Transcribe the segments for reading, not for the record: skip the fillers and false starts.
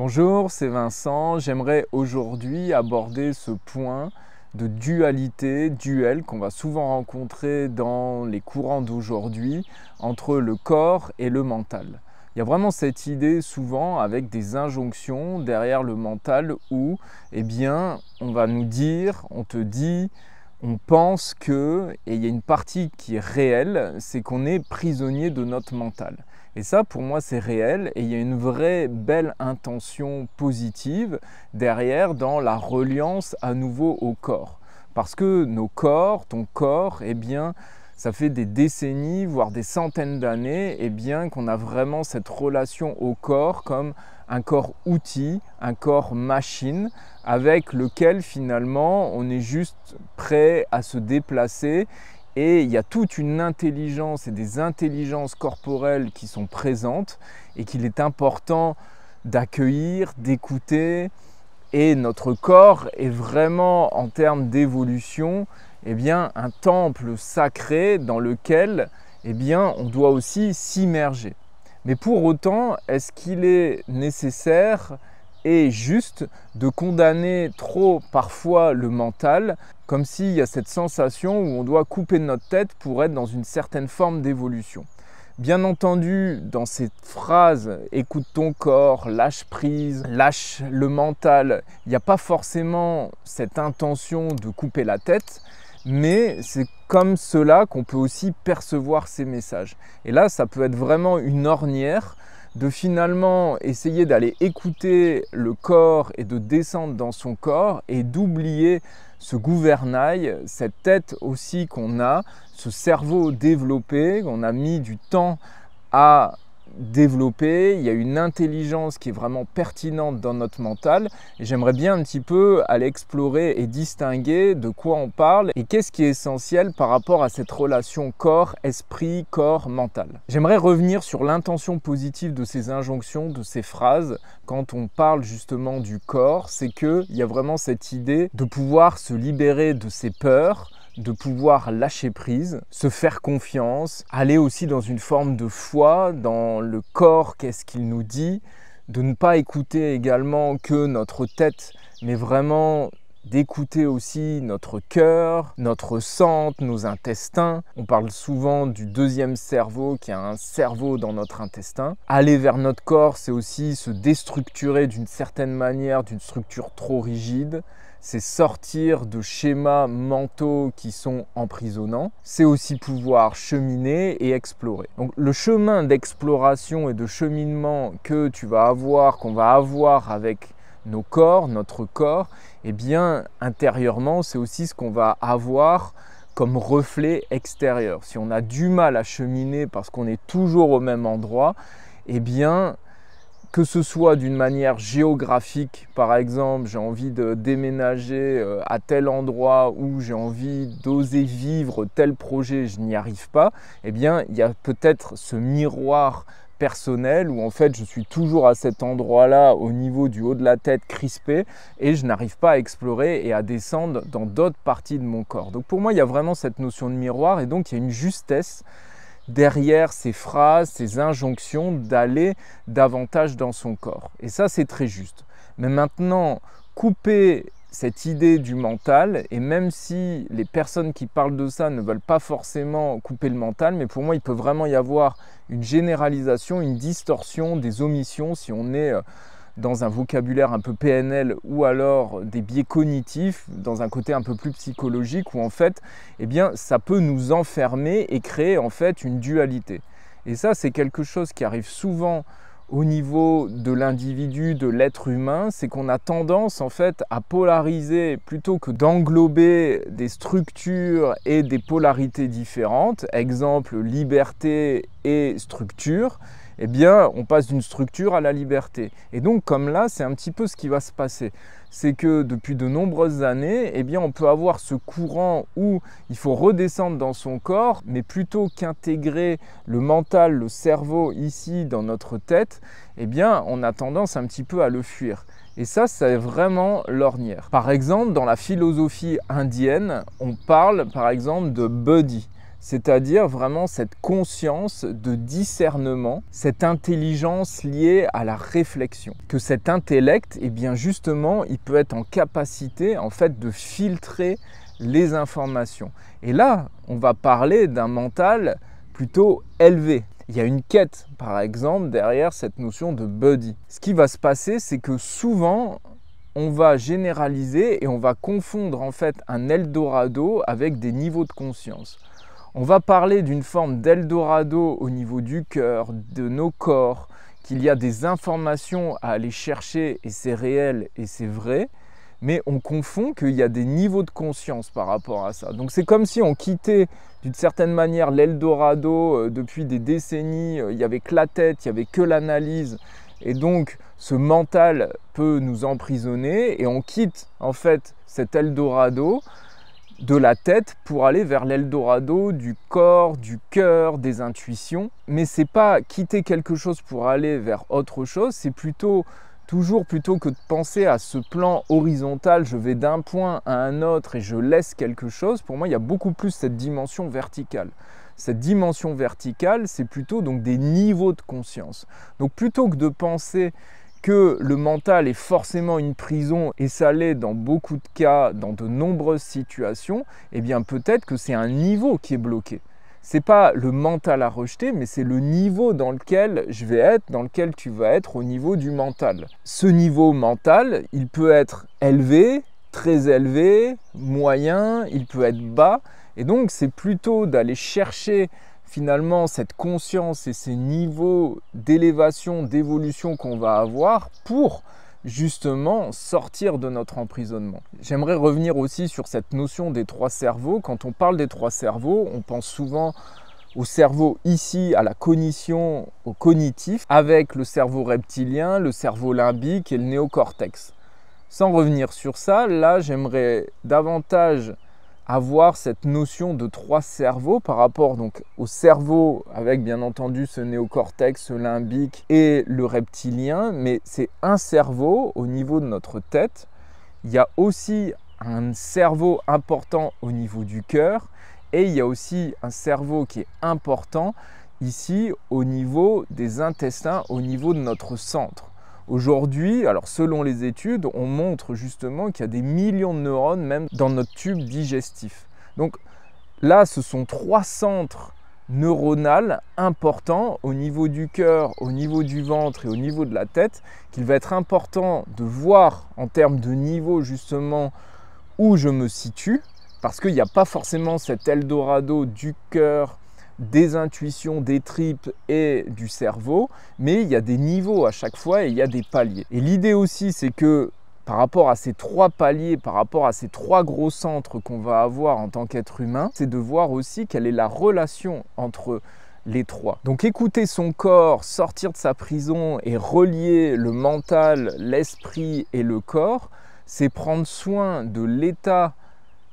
Bonjour, c'est Vincent. J'aimerais aujourd'hui aborder ce point de dualité, duel qu'on va souvent rencontrer dans les courants d'aujourd'hui entre le corps et le mental. Il y a vraiment cette idée souvent avec des injonctions derrière le mental où, on va nous dire, on te dit, on pense que, et il y a une partie qui est réelle, c'est qu'on est prisonnier de notre mental. Et ça, pour moi, c'est réel et il y a une vraie belle intention positive derrière dans la reliance à nouveau au corps. Parce que nos corps, ton corps, ça fait des décennies, voire des centaines d'années, qu'on a vraiment cette relation au corps comme un corps outil, un corps machine, avec lequel finalement on est juste prêt à se déplacer. Et il y a toute une intelligence et des intelligences corporelles qui sont présentes et qu'il est important d'accueillir, d'écouter. Et notre corps est vraiment, en termes d'évolution, un temple sacré dans lequel on doit aussi s'immerger. Mais pour autant, est-ce qu'il est nécessaire et juste de condamner trop parfois le mental, comme s'il y a cette sensation où on doit couper notre tête pour être dans une certaine forme d'évolution. Bien entendu, dans cette phrase « écoute ton corps, lâche prise, lâche le mental », il n'y a pas forcément cette intention de couper la tête, mais c'est comme cela qu'on peut aussi percevoir ces messages. Et là, ça peut être vraiment une ornière de finalement essayer d'aller écouter le corps et de descendre dans son corps et d'oublier ce gouvernail, cette tête aussi qu'on a, ce cerveau développé, qu'on a mis du temps à développer. Il y a une intelligence qui est vraiment pertinente dans notre mental et j'aimerais bien un petit peu aller explorer et distinguer de quoi on parle et qu'est-ce qui est essentiel par rapport à cette relation corps-esprit, corps-mental. J'aimerais revenir sur l'intention positive de ces injonctions, de ces phrases quand on parle justement du corps, c'est qu'il y a vraiment cette idée de pouvoir se libérer de ses peurs, de pouvoir lâcher prise, se faire confiance, aller aussi dans une forme de foi, dans le corps, qu'est-ce qu'il nous dit, de ne pas écouter également que notre tête, mais vraiment d'écouter aussi notre cœur, notre sang, nos intestins. On parle souvent du deuxième cerveau, qui a un cerveau dans notre intestin. Aller vers notre corps, c'est aussi se déstructurer d'une certaine manière, d'une structure trop rigide. C'est sortir de schémas mentaux qui sont emprisonnants. C'est aussi pouvoir cheminer et explorer. Donc le chemin d'exploration et de cheminement que tu vas avoir, qu'on va avoir avec nos corps, notre corps, intérieurement, c'est aussi ce qu'on va avoir comme reflet extérieur. Si on a du mal à cheminer parce qu'on est toujours au même endroit, que ce soit d'une manière géographique, par exemple, j'ai envie de déménager à tel endroit où j'ai envie d'oser vivre tel projet, je n'y arrive pas, il y a peut-être ce miroir personnel où en fait je suis toujours à cet endroit-là au niveau du haut de la tête crispé et je n'arrive pas à explorer et à descendre dans d'autres parties de mon corps. Donc pour moi, il y a vraiment cette notion de miroir et donc il y a une justesse derrière ces phrases, ces injonctions d'aller davantage dans son corps. Et ça, c'est très juste. Mais maintenant, couper cette idée du mental, et même si les personnes qui parlent de ça ne veulent pas forcément couper le mental, mais pour moi, il peut vraiment y avoir une généralisation, une distorsion des omissions si on est dans un vocabulaire un peu PNL ou alors des biais cognitifs, dans un côté un peu plus psychologique où en fait, ça peut nous enfermer et créer en fait une dualité. Et ça, c'est quelque chose qui arrive souvent au niveau de l'individu, de l'être humain, c'est qu'on a tendance en fait à polariser plutôt que d'englober des structures et des polarités différentes. Exemple, liberté et structure. On passe d'une structure à la liberté. Et donc, comme là, c'est un petit peu ce qui va se passer. C'est que depuis de nombreuses années, on peut avoir ce courant où il faut redescendre dans son corps, mais plutôt qu'intégrer le mental, le cerveau ici dans notre tête, on a tendance un petit peu à le fuir. Et ça, c'est vraiment l'ornière. Par exemple, dans la philosophie indienne, on parle par exemple de body. c'est-à-dire vraiment cette conscience de discernement, cette intelligence liée à la réflexion. Que cet intellect, eh bien justement, il peut être en capacité en fait de filtrer les informations. Et là, on va parler d'un mental plutôt élevé. Il y a une quête, par exemple, derrière cette notion de buddy. Ce qui va se passer, c'est que souvent, on va généraliser et on va confondre en fait un Eldorado avec des niveaux de conscience. On va parler d'une forme d'Eldorado au niveau du cœur, de nos corps, qu'il y a des informations à aller chercher et c'est réel et c'est vrai, mais on confond qu'il y a des niveaux de conscience par rapport à ça. Donc c'est comme si on quittait d'une certaine manière l'Eldorado depuis des décennies, il n'y avait que la tête, il n'y avait que l'analyse, et donc ce mental peut nous emprisonner et on quitte en fait cet Eldorado de la tête pour aller vers l'Eldorado du corps, du cœur, des intuitions. Mais c'est pas quitter quelque chose pour aller vers autre chose, c'est plutôt que de penser à ce plan horizontal, je vais d'un point à un autre et je laisse quelque chose, pour moi il y a beaucoup plus cette dimension verticale. Cette dimension verticale, c'est plutôt donc des niveaux de conscience. Donc plutôt que de penser que le mental est forcément une prison, et ça l'est dans beaucoup de cas, dans de nombreuses situations, eh bien peut-être que c'est un niveau qui est bloqué. Ce n'est pas le mental à rejeter, mais c'est le niveau dans lequel je vais être, dans lequel tu vas être au niveau du mental. Ce niveau mental, il peut être élevé, très élevé, moyen, il peut être bas, et donc c'est plutôt d'aller chercher finalement cette conscience et ces niveaux d'élévation, d'évolution qu'on va avoir pour justement sortir de notre emprisonnement. J'aimerais revenir aussi sur cette notion des trois cerveaux. Quand on parle des trois cerveaux, on pense souvent au cerveau ici, à la cognition, au cognitif, avec le cerveau reptilien, le cerveau limbique et le néocortex. Sans revenir sur ça, là j'aimerais davantage avoir cette notion de trois cerveaux par rapport donc au cerveau avec bien entendu ce néocortex, ce limbique et le reptilien, mais c'est un cerveau au niveau de notre tête. Il y a aussi un cerveau important au niveau du cœur et il y a aussi un cerveau qui est important ici au niveau des intestins, au niveau de notre centre. Aujourd'hui, alors selon les études, on montre justement qu'il y a des millions de neurones même dans notre tube digestif. Donc là, ce sont trois centres neuronaux importants au niveau du cœur, au niveau du ventre et au niveau de la tête, qu'il va être important de voir en termes de niveau justement où je me situe, parce qu'il n'y a pas forcément cet Eldorado du cœur, des intuitions, des tripes et du cerveau, mais il y a des niveaux à chaque fois et il y a des paliers. Et l'idée aussi, c'est que par rapport à ces trois paliers, par rapport à ces trois gros centres qu'on va avoir en tant qu'être humain, c'est de voir aussi quelle est la relation entre les trois. Donc écouter son corps, sortir de sa prison et relier le mental, l'esprit et le corps, c'est prendre soin de l'état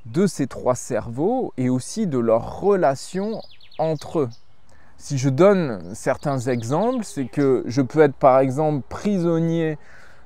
de ces trois cerveaux et aussi de leur relation entre eux. Si je donne certains exemples, c'est que je peux être par exemple prisonnier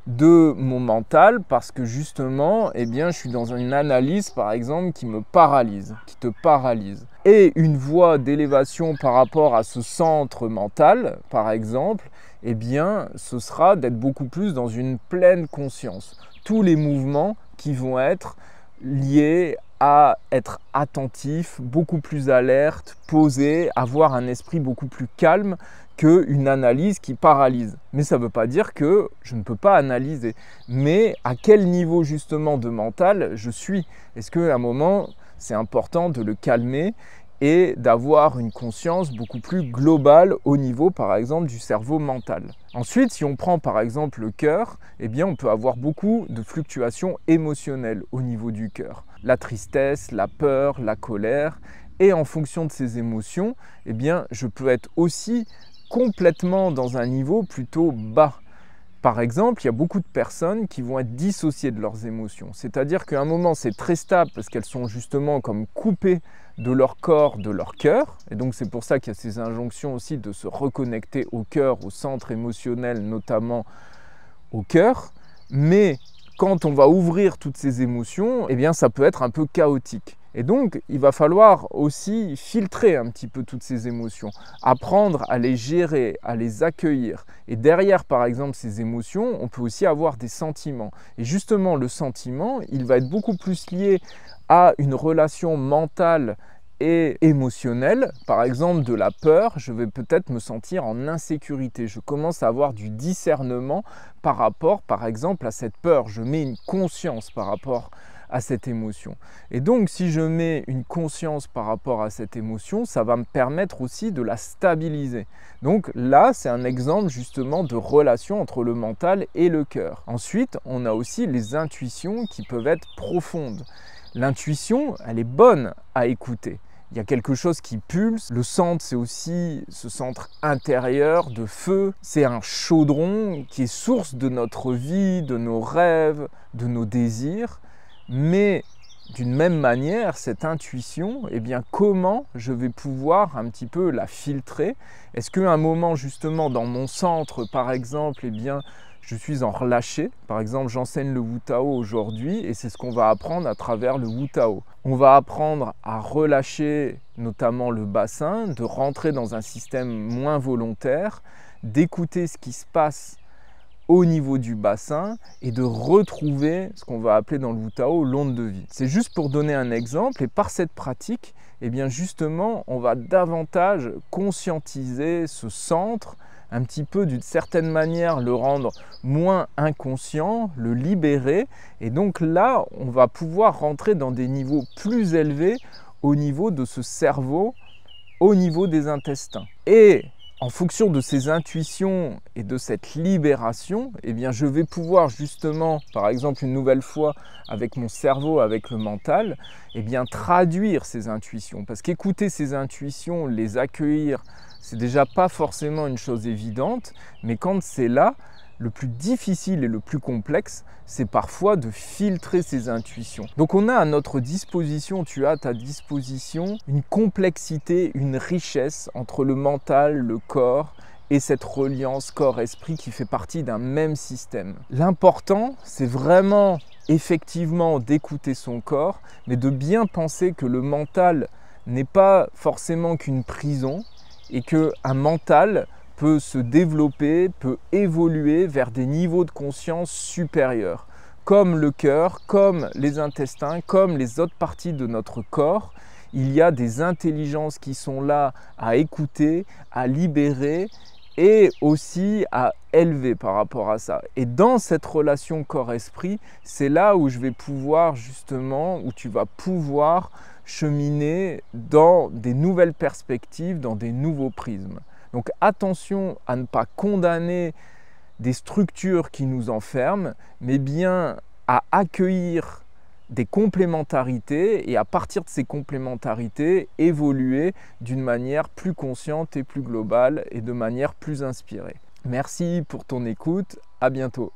de mon mental parce que justement, eh bien, je suis dans une analyse par exemple qui me paralyse, qui te paralyse. Et une voie d'élévation par rapport à ce centre mental, par exemple, eh bien, ce sera d'être beaucoup plus dans une pleine conscience. Tous les mouvements qui vont être liés à être attentif, beaucoup plus alerte, posé, avoir un esprit beaucoup plus calme qu'une analyse qui paralyse. Mais ça ne veut pas dire que je ne peux pas analyser. Mais à quel niveau justement de mental je suis? Est-ce qu'à un moment, c'est important de le calmer et d'avoir une conscience beaucoup plus globale au niveau par exemple du cerveau mental. Ensuite, si on prend par exemple le cœur, eh bien on peut avoir beaucoup de fluctuations émotionnelles au niveau du cœur. La tristesse, la peur, la colère, et en fonction de ces émotions, eh bien je peux être aussi complètement dans un niveau plutôt bas. Par exemple, il y a beaucoup de personnes qui vont être dissociées de leurs émotions. C'est-à-dire qu'à un moment, c'est très stable parce qu'elles sont justement comme coupées de leur corps, de leur cœur. Et donc, c'est pour ça qu'il y a ces injonctions aussi de se reconnecter au cœur, au centre émotionnel, notamment au cœur. Mais quand on va ouvrir toutes ces émotions, eh bien, ça peut être un peu chaotique. Et donc, il va falloir aussi filtrer un petit peu toutes ces émotions, apprendre à les gérer, à les accueillir. Et derrière, par exemple, ces émotions, on peut aussi avoir des sentiments. Et justement, le sentiment, il va être beaucoup plus lié à une relation mentale et émotionnelle. Par exemple, de la peur, je vais peut-être me sentir en insécurité. Je commence à avoir du discernement par rapport, par exemple, à cette peur. Je mets une conscience par rapport à cette émotion. Et donc, si je mets une conscience par rapport à cette émotion, ça va me permettre aussi de la stabiliser. Donc là, c'est un exemple justement de relation entre le mental et le cœur. Ensuite, on a aussi les intuitions qui peuvent être profondes. L'intuition, elle est bonne à écouter. Il y a quelque chose qui pulse. Le centre, c'est aussi ce centre intérieur de feu. C'est un chaudron qui est source de notre vie, de nos rêves, de nos désirs. Mais d'une même manière, cette intuition, eh bien, comment je vais pouvoir un petit peu la filtrer? Est-ce qu'à un moment, justement, dans mon centre, par exemple, eh bien, je suis en relâché? Par exemple, j'enseigne le Wu Tao aujourd'hui et c'est ce qu'on va apprendre à travers le Wu Tao. On va apprendre à relâcher notamment le bassin, de rentrer dans un système moins volontaire, d'écouter ce qui se passe au niveau du bassin et de retrouver ce qu'on va appeler dans le Wu Tao l'onde de vie. C'est juste pour donner un exemple, et par cette pratique, eh bien justement, on va davantage conscientiser ce centre, un petit peu d'une certaine manière le rendre moins inconscient, le libérer, et donc là, on va pouvoir rentrer dans des niveaux plus élevés au niveau de ce cerveau, au niveau des intestins. Et en fonction de ces intuitions et de cette libération, eh bien, je vais pouvoir justement, par exemple une nouvelle fois avec mon cerveau, avec le mental, eh bien, traduire ces intuitions. Parce qu'écouter ces intuitions, les accueillir, c'est déjà pas forcément une chose évidente, mais quand c'est là, le plus difficile et le plus complexe, c'est parfois de filtrer ces intuitions. Donc on a à notre disposition, tu as à ta disposition une complexité, une richesse entre le mental, le corps et cette reliance corps-esprit qui fait partie d'un même système. L'important, c'est vraiment effectivement d'écouter son corps, mais de bien penser que le mental n'est pas forcément qu'une prison et qu'un mental peut se développer, peut évoluer vers des niveaux de conscience supérieurs. Comme le cœur, comme les intestins, comme les autres parties de notre corps, il y a des intelligences qui sont là à écouter, à libérer et aussi à élever par rapport à ça. Et dans cette relation corps-esprit, c'est là où je vais pouvoir justement, où tu vas pouvoir cheminer dans des nouvelles perspectives, dans des nouveaux prismes. Donc attention à ne pas condamner des structures qui nous enferment, mais bien à accueillir des complémentarités et à partir de ces complémentarités, évoluer d'une manière plus consciente et plus globale et de manière plus inspirée. Merci pour ton écoute, à bientôt.